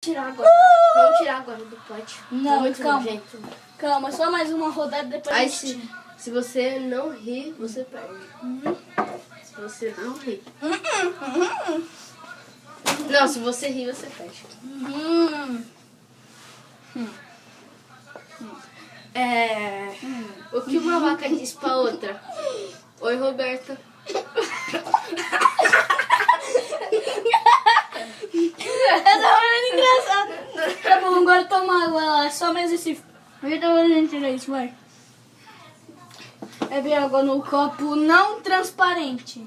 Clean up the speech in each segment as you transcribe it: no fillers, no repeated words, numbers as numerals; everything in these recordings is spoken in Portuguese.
Tirar agora. Vamos tirar agora do pote. Não, muito calma. nojento. Calma, só mais uma rodada depois. Aí se você não rir, você perde. Se você não rir. Não, se você rir, você perde. O que uma vaca disse pra outra? Oi, Roberta. Essa foi muito engraçada. Tá bom, agora toma água lá. Só mais esse. Eu tô fazendo tirar isso, vai. É bem água no copo não transparente.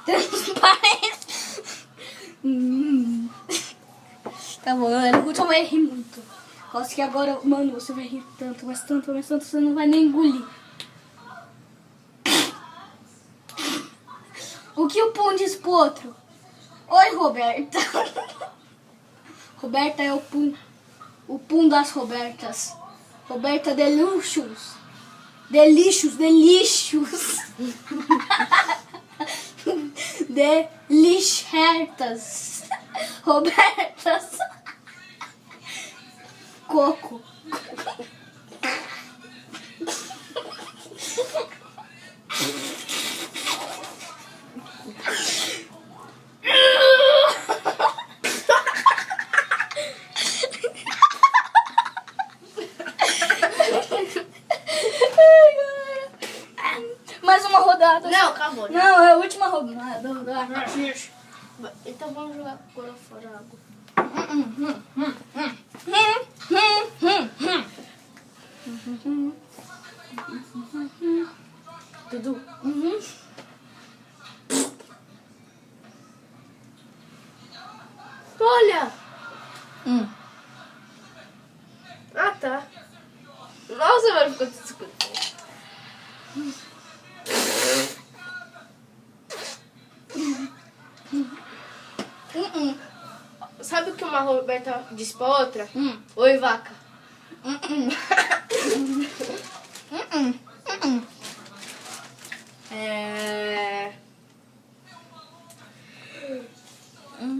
Transparente. Tá bom, galera. O Guto vai rir muito. Acho que agora, mano, você vai rir tanto, mas tanto, você não vai nem engolir. O que o Pum diz pro outro? Oi, Roberta. Roberta é o Pum das Robertas. Roberta de luxos. Delixos. Delixertas. Robertas. Coco. Mais uma rodada. Não, acabou. Né? Não, é a última rodada. Então vamos jogar agora fora a água. Dudu. Olha! Ah, tá. Nossa, mano, ficou tudo escuro. Sabe o que uma Roberta disse pra outra? Oi, vaca.